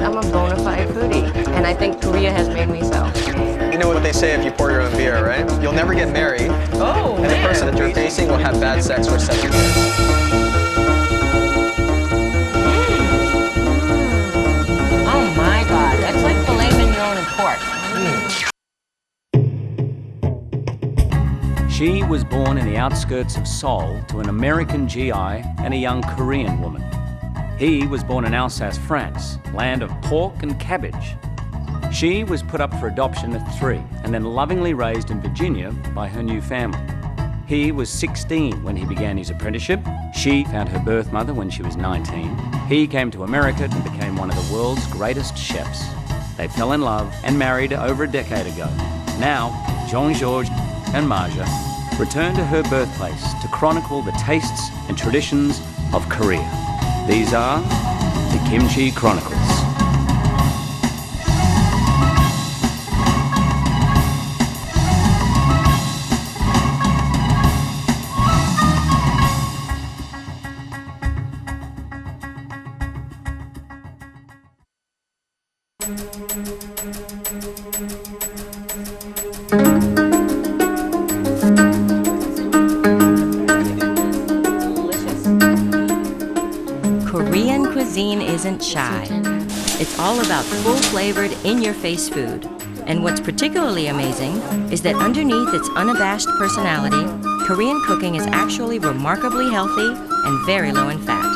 I'm a bona fide foodie, and I think Korea has made me so. You know what they say if you pour your own beer, right? You'll never get married, and the person that you're facing will have bad sex for 7 years. Oh my God, that's like filet mignon and pork. She was born in the outskirts of Seoul to an American GI and a young Korean woman. He was born in Alsace, France, land of pork and cabbage. She was put up for adoption at 3 and then lovingly raised in Virginia by her new family. He was 16 when he began his apprenticeship. She found her birth mother when she was 19. He came to America and became one of the world's greatest chefs. They fell in love and married over a decade ago. Now, Jean-Georges and Marja return to her birthplace to chronicle the tastes and traditions of Korea. These are the Kimchi Chronicles. Korean cuisine isn't shy. It's all about full-flavored, in-your-face food. And what's particularly amazing is that underneath its unabashed personality, Korean cooking is actually remarkably healthy and very low in fat.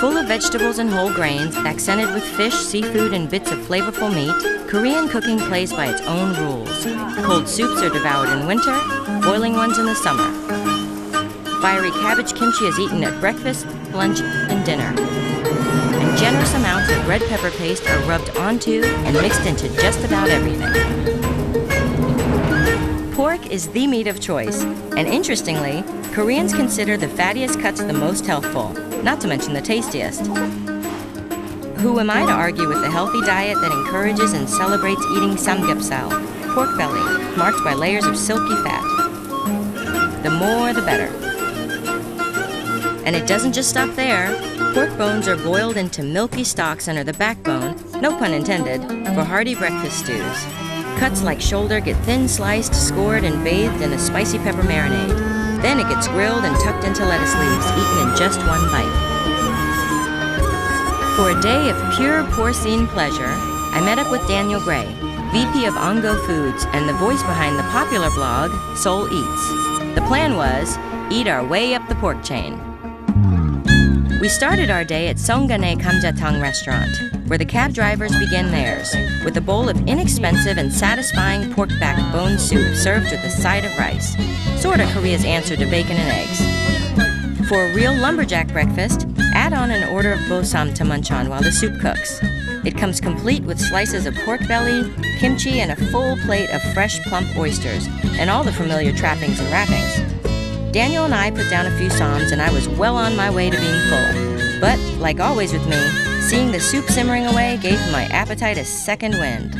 Full of vegetables and whole grains, accented with fish, seafood, and bits of flavorful meat, Korean cooking plays by its own rules. Cold soups are devoured in winter, boiling ones in the summer. Fiery cabbage kimchi is eaten at breakfast, lunch, and dinner. And generous amounts of red pepper paste are rubbed onto and mixed into just about everything. Pork is the meat of choice, and interestingly, Koreans consider the fattiest cuts the most healthful, not to mention the tastiest. Who am I to argue with a healthy diet that encourages and celebrates eating samgyeopsal, pork belly, marked by layers of silky fat? The more, the better. And it doesn't just stop there. Pork bones are boiled into milky stalks under the backbone, no pun intended, for hearty breakfast stews. Cuts like shoulder get thin sliced, scored, and bathed in a spicy pepper marinade. Then it gets grilled and tucked into lettuce leaves, eaten in just one bite. For a day of pure porcine pleasure, I met up with Daniel Gray, VP of Ongo Foods and the voice behind the popular blog, Seoul Eats. The plan was, eat our way up the pork chain. We started our day at Songgane Kamjatang restaurant, where the cab drivers begin theirs, with a bowl of inexpensive and satisfying pork back bone soup served with a side of rice. Sorta Korea's answer to bacon and eggs. For a real lumberjack breakfast, add on an order of bosam to munch on while the soup cooks. It comes complete with slices of pork belly, kimchi, and a full plate of fresh, plump oysters, and all the familiar trappings and wrappings. Daniel and I put down a few psalms, and I was well on my way to being full. But, like always with me, seeing the soup simmering away gave my appetite a second wind.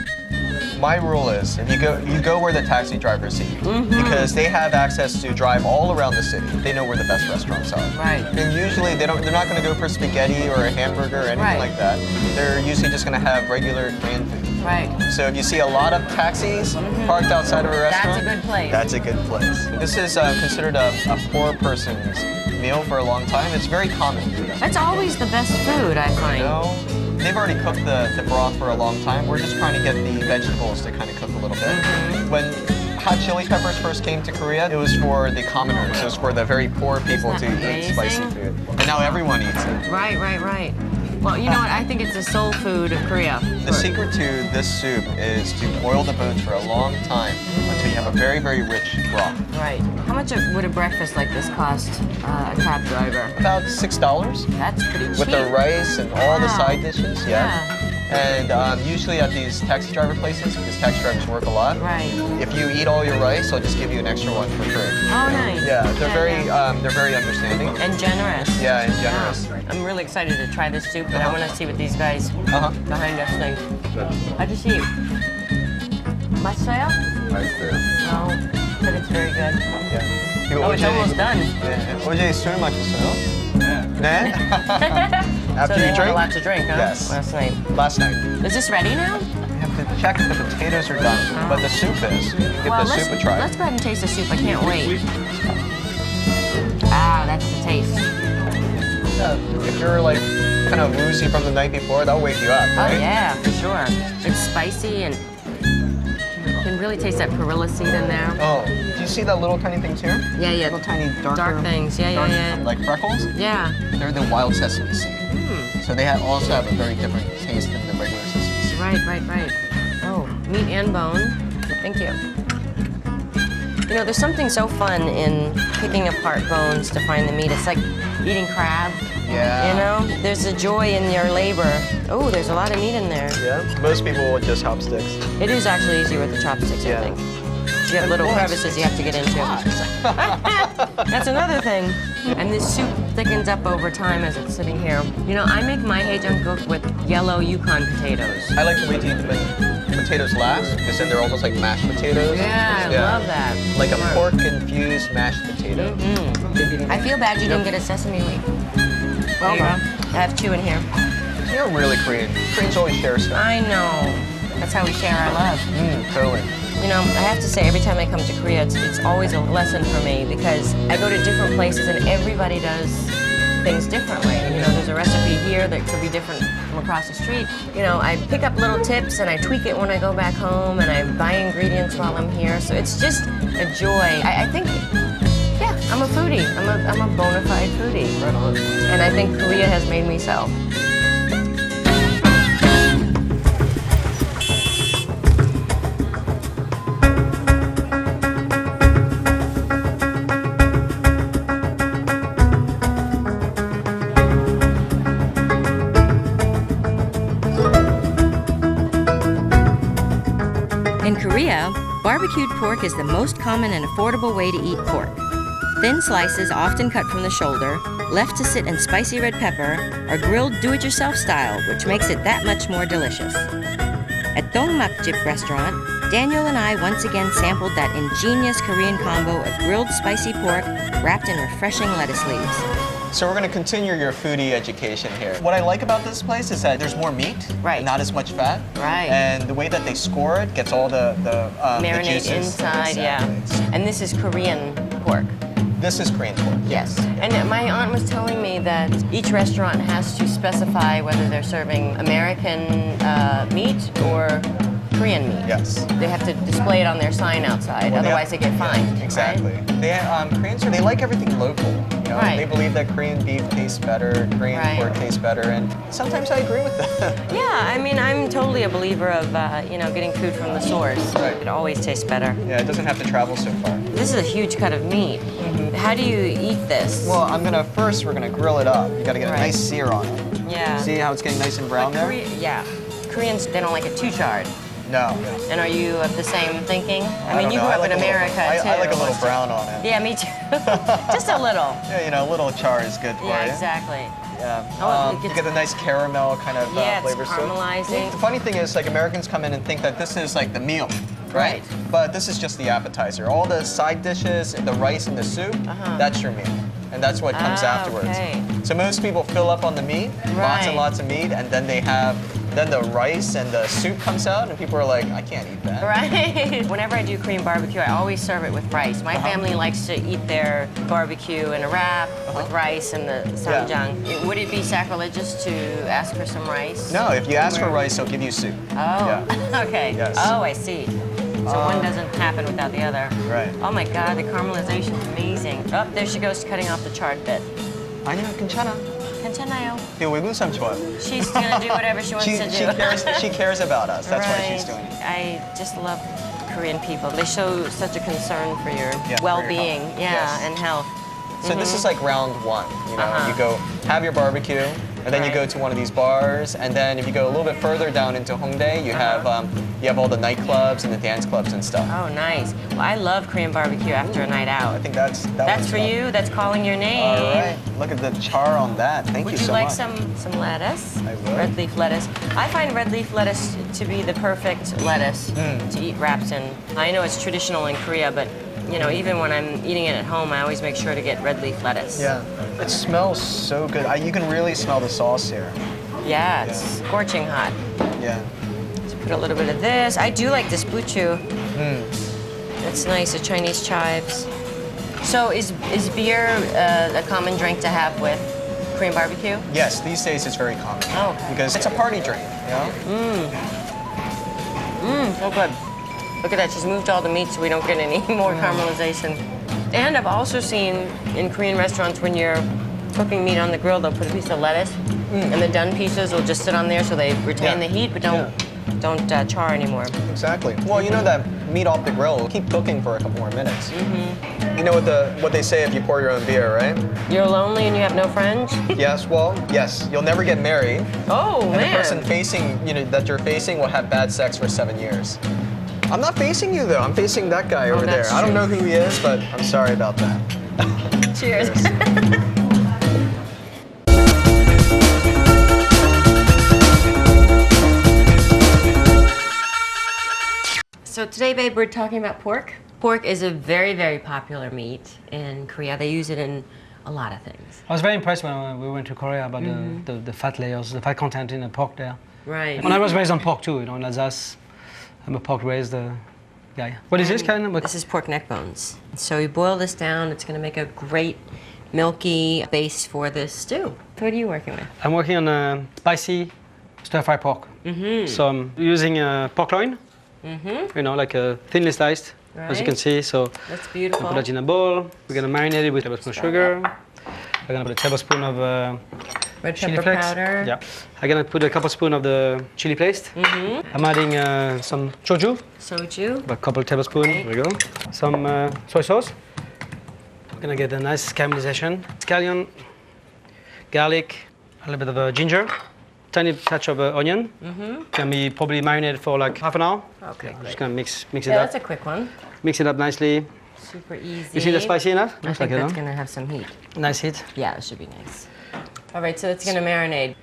My rule is, if you go where the taxi drivers see you, because they have access to drive all around the city. They know where the best restaurants are. Right. And usually they're not going to go for spaghetti or a hamburger or anything like that. They're usually just going to have regular Korean food. Right. So if you see a lot of taxis parked outside of a restaurant, That's a good place. That's a good place. This is considered a poor person's meal for a long time. It's very common. That's always the best food, I find. No, they've already cooked the broth for a long time. We're just trying to get the vegetables to kind of cook a little bit. When hot chili peppers first came to Korea, it was for the commoners. It was for the very poor people to eat spicy food. And now everyone eats it. Right. Well, you know what? I think it's the soul food of Korea. The secret to this soup is to boil the bones for a long time until you have a very, very rich broth. Right. How much would a breakfast like this cost a cab driver? About $6. That's pretty cheap. With the rice and all the side dishes, yeah. And usually at these taxi driver places, because taxi drivers work a lot, if you eat all your rice, I'll just give you an extra one for free. Oh, nice. Yeah, they're very understanding. And generous. Yeah, and generous. Wow. I'm really excited to try this soup, but I want to see what these guys behind us think. How'd you see? 맛있어요? 맛있어요. Oh, but it's very good. Yeah. Oh, it's almost done. 네. 어제 술 마셨어요? 네. After so they you had drink? a lot to drink, huh? Yes. Last night. Last night. Is this ready now? You have to check if the potatoes are done, but the soup is. Give Well, the soup a try. let's go ahead and taste the soup. I can't wait. Ah, that's the taste. Yeah, if you're like kind of woozy from the night before, that'll wake you up, right? Oh yeah, for sure. It's spicy and you can really taste that perilla seed in there. Oh, do you see that little tiny things here? Yeah, yeah. Little tiny darker, Dark things. Yeah, dark, yeah, yeah. like freckles? Yeah. They're the wild sesame seed. So they also have a very different taste than the regular sesame seed. Right. Oh, meat and bone. Thank you. You know, there's something so fun in picking apart bones to find the meat. It's like eating crab. Yeah. You know, there's a joy in your labor. Oh, there's a lot of meat in there. Yeah, most people will just chopsticks. It is actually easier with the chopsticks, Yeah. I think. You have little crevices you have to get into. That's another thing. And this soup thickens up over time as it's sitting here. You know, I make my HoaiTrung with yellow Yukon potatoes. I like to wait to eat the potatoes last, because then they're almost like mashed potatoes. Yeah, I love that. Like a Smart. pork-infused mashed potato. I feel bad you didn't get a sesame leaf. There you go. I have 2 in here. You're really Korean. Koreans always share stuff. I know. That's how we share our love. Totally. You know, I have to say, every time I come to Korea, it's always a lesson for me because I go to different places and everybody does things differently. You know, there's a recipe here that could be different from across the street. You know, I pick up little tips and I tweak it when I go back home and I buy ingredients while I'm here. So it's just a joy. I think, yeah, I'm a foodie. I'm a bona fide foodie. Right on. And I think Korea has made me so. In Korea, barbecued pork is the most common and affordable way to eat pork. Thin slices, often cut from the shoulder, left to sit in spicy red pepper, are grilled do-it-yourself style, which makes it that much more delicious. At Dongmakjip restaurant, Daniel and I once again sampled that ingenious Korean combo of grilled spicy pork wrapped in refreshing lettuce leaves. So we're going to continue your foodie education here. What I like about this place is that there's more meat, Right. not as much fat. Right. And the way that they score it gets all the Marinate juices. inside, Exactly. yeah. And this is Korean pork. This is Korean pork. Yes. And my aunt was telling me that each restaurant has to specify whether they're serving American meat or Korean meat. Yes. They have to display it on their sign outside, Well, otherwise they get fined. Yeah, exactly. Right? Koreans they like everything local. You know? Right. They believe that Korean beef tastes better, Korean Right. pork tastes better, and sometimes I agree with that. Yeah, I mean, I'm totally a believer of, you know, getting food from the source. Right. It always tastes better. Yeah, it doesn't have to travel so far. This is a huge cut of meat. How do you eat this? Well, we're gonna grill it up. You gotta get a Right. nice sear on it. yeah. See how it's getting nice and brown there? Yeah. Koreans, they don't like it too charred. No. And are you of the same thinking? I don't mean, you know. grew I up like in a little- America, too. I like a little brown on it. Yeah, me too. Just a little. Yeah, you know, a little char is good for Yeah, you. exactly. Yeah. Oh, it You gets- get a nice caramel kind of Yeah, it's flavor to it. caramelizing. The funny thing is, like, Americans come in and think that this is like the meal, right? Right. But this is just the appetizer. All the side dishes, the rice and the soup, that's your meal. And that's what comes Ah, afterwards. okay. So most people fill up on the meat, lots and Right. lots of meat, and then then the rice and the soup comes out, and people are like, I can't eat that. Right. Whenever I do Korean barbecue, I always serve it with rice. My family likes to eat their barbecue in a wrap with rice and the samjang. Would it be sacrilegious to ask for some rice? No, if you ask for rice, they'll give you soup. Oh, Yeah. okay. Yes. Oh, I see. So one doesn't happen without the other. Right. Oh my God, the caramelization is amazing. Oh, there she goes cutting off the charred bit. 아니야, 괜찮아. 괜찮아요. 되게 외국 사람 좋아요. She's gonna do whatever she wants to do. She cares about us. That's why she's doing it. I just love Korean people. They show such a concern for your for your well-being, health. yeah, Yes. and health. So this is like round one. You know, Uh-huh. you go have your barbecue, and then you go Right. to one of these bars, and then if you go a little bit further down into Hongdae, you have all the nightclubs and the dance clubs and stuff. Oh, nice. Well, I love Korean barbecue after a night out. I think that's That's for you. That's calling your name. All right. Look at the char on that. Thank Would you you so like much. some lettuce? I would. Red leaf lettuce. I find red leaf lettuce to be the perfect lettuce to eat wraps in. I know it's traditional in Korea, but you know, even when I'm eating it at home, I always make sure to get red leaf lettuce. Yeah, it smells so good. You can really smell the sauce here. Yeah, it's scorching hot. Yeah. Let's put a little bit of this. I do like this buchu. It's nice, the Chinese chives. So is beer a common drink to have with Korean barbecue? Yes, these days it's very common. Oh, okay. Because it's a party drink, you know? So good. Look at that, she's moved all the meat so we don't get any more caramelization. And I've also seen in Korean restaurants when you're cooking meat on the grill, they'll put a piece of lettuce and the done pieces will just sit on there so they retain the heat but don't char anymore. Exactly. Well, you know that meat off the grill, keep cooking for a couple more minutes. You know what they say if you pour your own beer, right? You're lonely and you have no friends? Yes, well, yes. You'll never get married. Oh, and man. the person that you're facing will have bad sex for 7 years. I'm not facing you, though. I'm facing that guy over there. That's I don't true. know who he is, but I'm sorry about that. Cheers. So today, babe, we're talking about pork. Pork is a very, very popular meat in Korea. They use it in a lot of things. I was very impressed when we went to Korea about the fat layers, the fat content in the pork there. Right. And I was raised on pork too, you know, in Alsace. I'm a pork raised guy. What is this kind of? This is pork neck bones. So you boil this down. It's going to make a great milky base for this stew. What are you working with? I'm working on a spicy stir-fry pork. So I'm using pork loin, you know, like thinly sliced, as you can see. So That's beautiful. put that in a bowl. We're gonna marinate it with a tablespoon of sugar. We're gonna put a tablespoon of Red chili pepper flakes. powder. Yeah. I'm gonna put a couple spoons of the chili paste. I'm adding some soju, Soju. a couple tablespoons. There we go. Some soy sauce. We're gonna get a nice caramelization. Scallion, garlic, a little bit of ginger, tiny touch of onion. Can be probably marinated for like half an hour. Okay, Just great. gonna mix it Yeah, up. that's a quick one. Mix it up nicely. Super easy. You see the spicy enough? I Looks think like it, that's huh? going to have some heat. Nice heat. Yeah, it should be nice. All right, so it's going to marinate.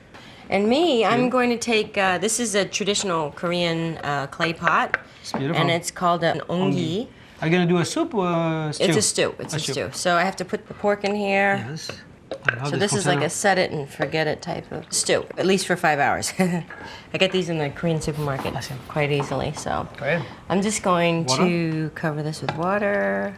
And me, I'm going to take, this is a traditional Korean clay pot. It's beautiful. And it's called an ongi. Are you gonna do a soup or a stew? It's a stew. It's a stew. So I have to put the pork in here. Yes. So this is like a set it and forget it type of stew, at least for 5 hours. I get these in the Korean supermarket I see. quite easily. So Great. I'm just going Water? to cover this with water.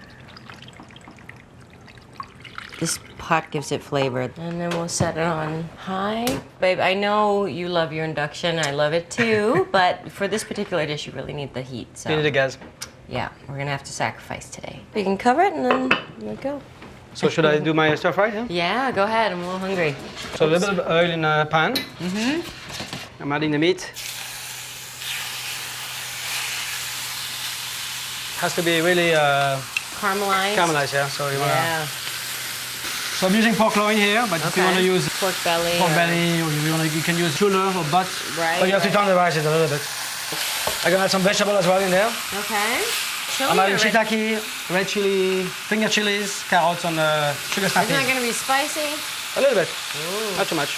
This pot gives it flavor. And then we'll set it on high. Babe, I know you love your induction. I love it too. But for this particular dish, you really need the heat. So You need the gas. yeah, we're going to have to sacrifice today. You can cover it and then let it go. So should I do my stir fry? Yeah? Yeah, go ahead. I'm a little hungry. So a little bit of oil in a pan. I'm adding the meat. Has to be really Caramelized. yeah. So you wanna. Yeah. So I'm using pork loin here, but if you want to use pork belly. pork belly, or you can use shoulder or butt. Right, But you have to right. tenderize it a little bit. I'm gonna add some vegetable as well in there. Okay. Show I'm me adding the red- shiitake, red chili, finger chilies, carrots, and sugar Isn't that snappies. going to be spicy? A little bit, not too much.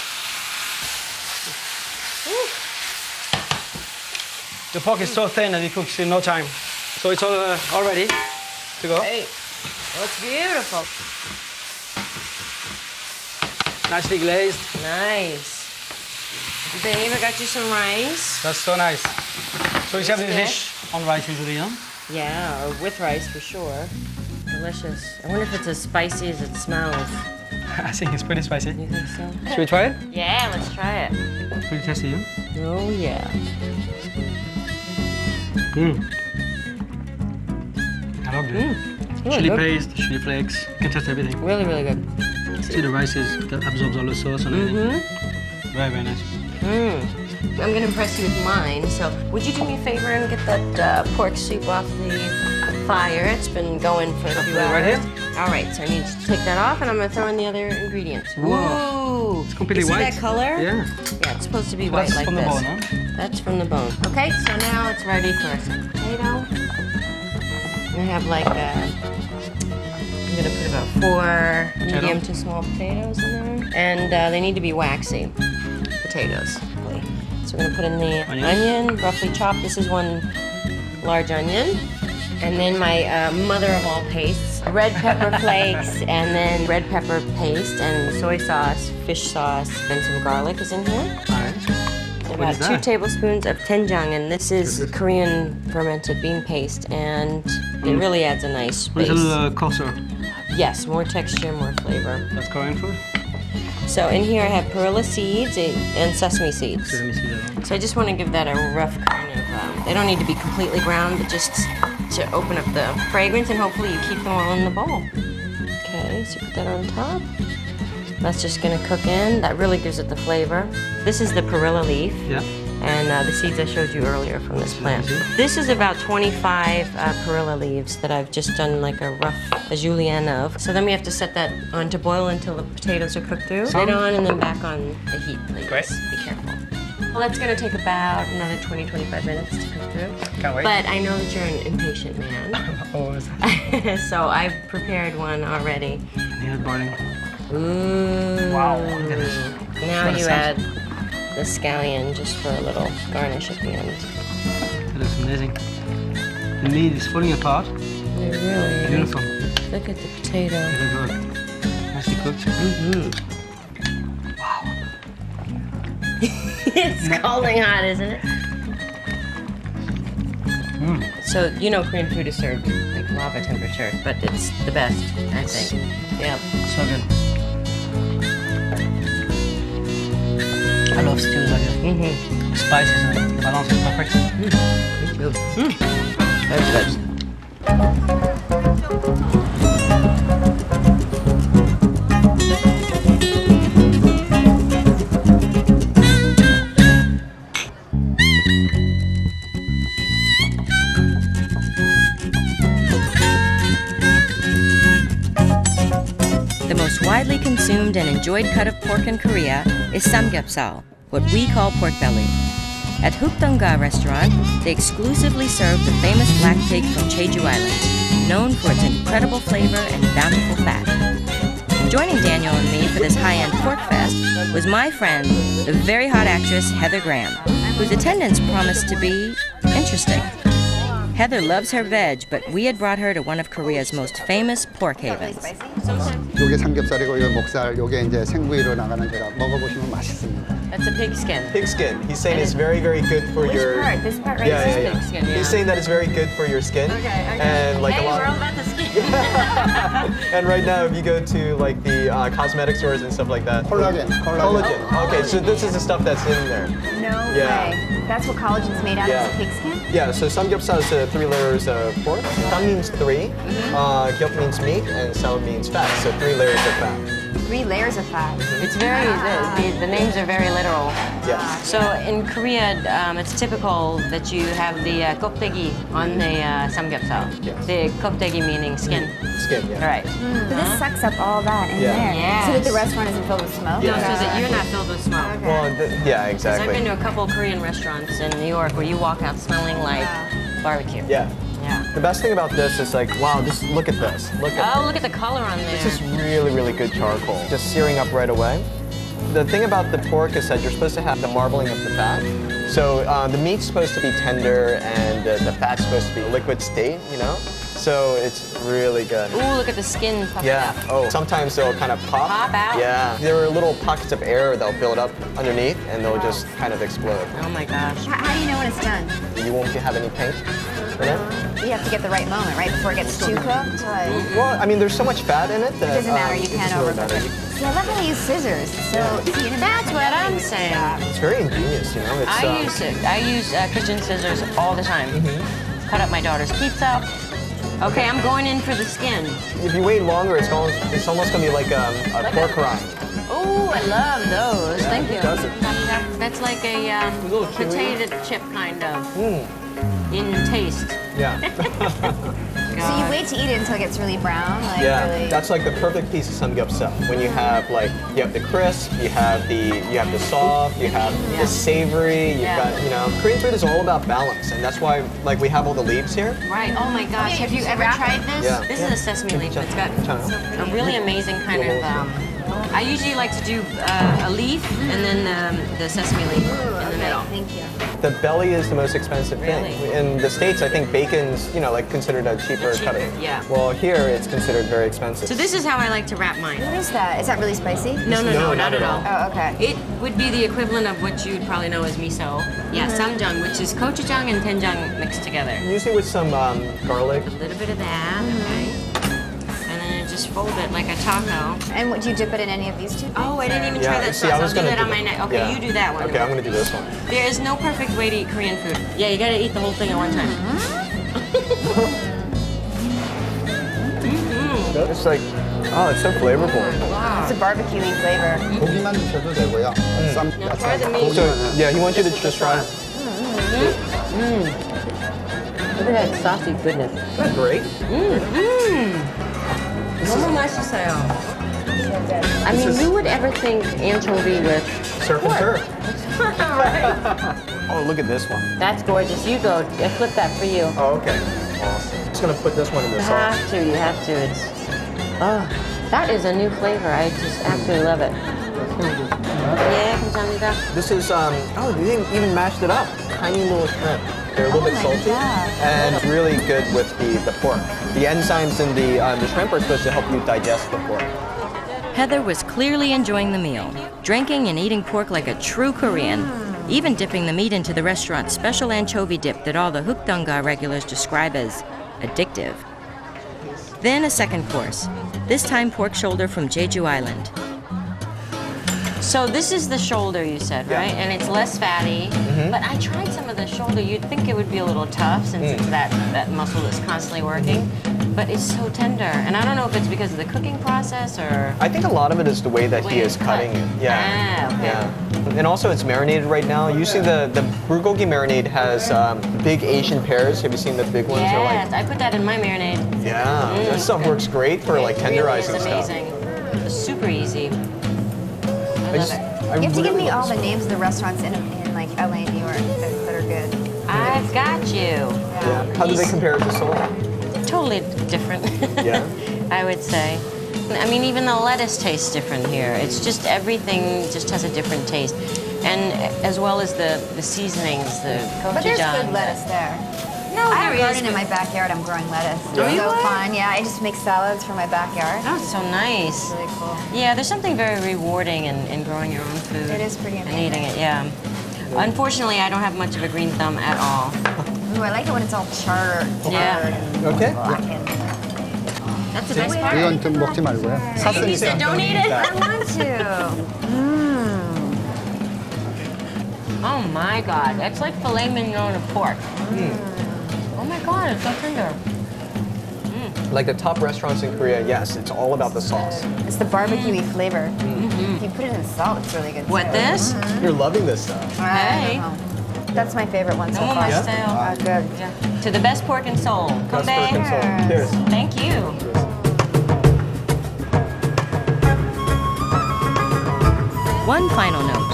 The pork is so thin and it cooks in no time. So it's all ready to go. Hey, looks beautiful. Nicely glazed. Nice. Babe, I got you some rice. That's so nice. So you have this Okay. dish on rice usually, huh? Yeah, or with rice for sure. Delicious. I wonder if it's as spicy as it smells. I think it's pretty spicy. You think so? Should we try it? Yeah, let's try it. Pretty tasty, huh? Oh, yeah. I love this. Really Chili good. paste, chili flakes. You can taste everything. Really, really good. See the rice absorbs all the sauce and everything. Very, very nice. I'm gonna impress you with mine. So, would you do me a favor and get that pork soup off the fire? It's been going for a few put it hours. right here? All right, so I need to take that off, and I'm gonna throw in the other ingredients. Whoa. Ooh, It's completely you see white. that color? Yeah. Yeah, it's supposed to be white That's like from the this. bone, huh? That's from the bone. Okay, so now it's ready for some potato. I have like I'm gonna put about 4 medium to small potatoes in there, and they need to be waxy potatoes. So we're gonna put in the onion, roughly chopped. This is 1 large onion. And then my mother of all pastes, red pepper flakes, and then red pepper paste, and soy sauce, fish sauce, and some garlic is in here. All right. About 2 tablespoons of doenjang, and this is Korean fermented bean paste, and it really adds a nice base. A little coarser. Yes, more texture, more flavor. That's Korean food? So in here I have perilla seeds and sesame seeds. Sesame seeds. So I just want to give that a rough kind of, they don't need to be completely brown, but just to open up the fragrance, and hopefully you keep them all in the bowl. Okay, so put that on top. That's just gonna cook in. That really gives it the flavor. This is the perilla leaf. Yeah. And the seeds I showed you earlier from this plant. This is about 25 perilla leaves that I've just done like a rough julienne of. So then we have to set that on to boil until the potatoes are cooked through. Right on and then back on the heat, please. Great. Be careful. Well, that's gonna take about another 20-25 minutes to cook through. Can't wait. But I know that you're an impatient man. Always. So I've prepared one already. Yeah, boiling. Ooh. Wow, look at this. Now you add the scallion just for a little garnish at the end. That is amazing. The meat is falling apart. It really is. Beautiful. Look at the potato. Very good. Nicely cooked. Wow. It's scalding hot, isn't it? So, you know Korean food is served like lava temperature, but it's the best, I think. Yeah. So good. I love stews like this. Spices and the balance is perfect. That's good. The most widely consumed and enjoyed cut of pork in Korea is samgyeopsal, what we call pork belly. At HoaiTrung restaurant, they exclusively serve the famous black pig from Jeju Island, known for its incredible flavor and bountiful fat. Joining Daniel and me for this high-end pork fest was my friend, the very hot actress Heather Graham, whose attendance promised to be interesting. Heather loves her veg, but we had brought her to one of Korea's most famous pork havens. 요게 삼겹살이고 이거 목살, 요게 이제 생부위로 나가는 거라 먹어보시면 맛있습니다. That's a pig skin. Pig skin. He's saying it's very, very good for your. Part? This part right Yeah, here? yeah, yeah. Pig skin, yeah. He's saying that it's very good for your skin. Okay. And like Hey, a lot. we're all about the skin. And right now, if you go to like the cosmetic stores and stuff like that. 콜라겐. Okay, so this is the stuff that's in there. No Yeah. way. That's what collagen's made out of, is pig skin? Yeah, so samgyeopsal is 3 layers of pork. Tam means 3, gyeop means meat, and sal means fat. So 3 layers of fat. 3 layers of fat. It's very, the names are very literal. Yes. So in Korea, it's typical that you have the KhoHD on the samgyeopsal. Yes. The KhoHD meaning skin. Skin, yeah. Right. But this sucks up all that in Yeah. there. Yes. So that the restaurant isn't filled with smoke? Yeah. So that you're not filled with smoke. Well, yeah, Because I've been exactly. to a couple of Korean restaurants in New York where you walk out smelling like barbecue. Yeah. Yeah. The best thing about this is like, wow, just look at this. Look at Oh, look at the color on there. This is really, really good charcoal. Just searing up right away. The thing about the pork is that you're supposed to have the marbling of the fat. So the meat's supposed to be tender and the fat's supposed to be liquid state, you know? So it's really good. Ooh, look at the skin puffing Yeah. up. Oh, sometimes they'll kind of pop. Pop out? Yeah. There are little pockets of air that'll build up underneath and they'll just kind of explode. Oh my gosh. How do you know when it's done? You won't have any pink in it. You have to get the right moment, right? Before it gets too cooked? Like, Well, I mean, there's so much fat in it that it doesn't matter, you it can't doesn't really overcook matter. it. See, I love how you use scissors. So easy to That's what I'm saying. It's very ingenious, you know? It's, I use it. I use kitchen scissors all the time. Cut up my daughter's pizza. Okay, I'm going in for the skin. If you wait longer, it's almost going to be like a pork rind. Oh, I love those. Yeah, Thank it you. does it. That's like a little chewy. potato chip kind of in taste. Yeah. So you wait to eat it until it gets really brown? Like Yeah, really... that's like the perfect piece of samgyeopsal. When you have like, you have the crisp, you have the soft, you have the savory, you've got, you know, Korean food is all about balance, and that's why like we have all the leaves here. Right. Oh my gosh. Have you ever tried this? Yeah. This is a sesame leaf. It's got a really amazing kind of I usually like to do a leaf and then the sesame leaf in the middle. Thank you. The belly is the most expensive Really? thing. In the States, I think bacon's, like considered a cheaper cutting. Yeah. Well, here it's considered very expensive. So this is how I like to wrap mine. What is that? Is that really spicy? No, not at all. Oh, okay. It would be the equivalent of what you'd probably know as miso. Yeah, samjang, which is gochujang and doenjang mixed together. Usually with some garlic. A little bit of that, okay. And then just fold it like a taco. And would you dip it in any of these two? Oh, I didn't even try that see, sauce. I was I'll do gonna that on my neck. Okay, yeah. you do that one. Okay, I'm gonna do this one. There is no perfect way to eat Korean food. Yeah, you gotta eat the whole thing at one time. It's like, oh, it's so flavorful. Wow. It's a barbecue-y flavor. 고기만 드셔도 되고요. 쌈, Now try the meat. So, yeah, he wants you to just try. Look at that saucy goodness. Isn't that great? 너무 맛있어요. I mean, who would ever think anchovy with Surf and turf. right? Oh, look at this one. That's gorgeous. You go. I flip that for you. Oh, okay. Awesome. Just gonna put this one in the You sauce. have to. You have to. It's. Oh, that is a new flavor. I just absolutely love it. Yeah, 감사합니다. This is, oh, they didn't even mashed it up. Tiny little shrimp. They're a little bit salty and really good with the pork. The enzymes in the shrimp are supposed to help you digest the pork. Heather was clearly enjoying the meal, drinking and eating pork like a true Korean, even dipping the meat into the restaurant's special anchovy dip that all the HoaiTrung regulars describe as addictive. Then a second course, this time pork shoulder from Jeju Island. So this is the shoulder, you said, right? And it's less fatty. But I tried some of the shoulder. You'd think it would be a little tough since it's that muscle that's constantly working. But it's so tender. And I don't know if it's because of the cooking process or... I think a lot of it is the way that way he it's is cutting cut. it. Yeah. Ah, okay. Yeah. And also it's marinated right now. Usually the bulgogi marinade has big Asian pears. Have you seen the big ones? They're Yes, I put that in my marinade. yeah. That stuff works great for like tenderizing It's stuff. amazing. It's super easy. I love it. You have to give me all the names of the restaurants in like LA and New York that are good. I've got you. Yeah. How do they compare it to Seoul? Totally different. Yeah. I would say. I mean, even the lettuce tastes different here. It's just everything just has a different taste. And as well as the seasonings, the gochujang. But there's good lettuce there. No, I have a there garden is. in my backyard. I'm growing lettuce. Oh, It's you so are? fun. Yeah, I just make salads for my backyard. Oh, it's so nice. It's really cool. Yeah, there's something very rewarding in growing your own food. It is pretty And amazing. eating it, yeah. Unfortunately, I don't have much of a green thumb at all. Ooh, I like it when it's all charred. Yeah. And Okay. blackened. That's the best part. 이건 좀 먹지 말고요. You 샀으니까. said don't eat it. I want to. Oh my God, that's like filet mignon of pork. Oh my God, it's so tender. Like the top restaurants in Korea, yes, it's all about the sauce. It's the barbecue-y flavor. If you put it in salt, it's really good. What, too. this? You're loving this stuff. I don't know. That's my favorite one so 너무 far. 맛있어요. Oh, good. Yeah. To the best pork and Seoul. Best Kobe. pork and Seoul. Cheers. Thank you. One final note.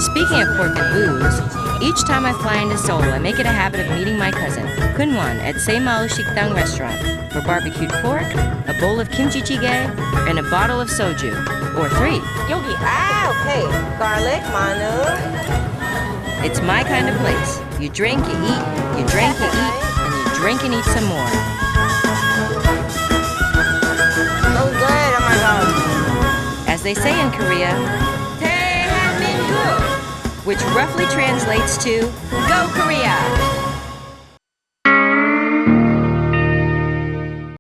Speaking of pork and booze, each time I fly into Seoul, I make it a habit of meeting my cousin, Kunwan, at Seimao Shikdang restaurant for barbecued pork, a bowl of kimchi jjigae, and a bottle of soju, or 3. 여기. Okay. Garlic, manu. It's my kind of place. You drink, you eat, you drink, you eat, and you drink and eat some more. So good. Oh my God. As they say in Korea, which roughly translates to Go Korea!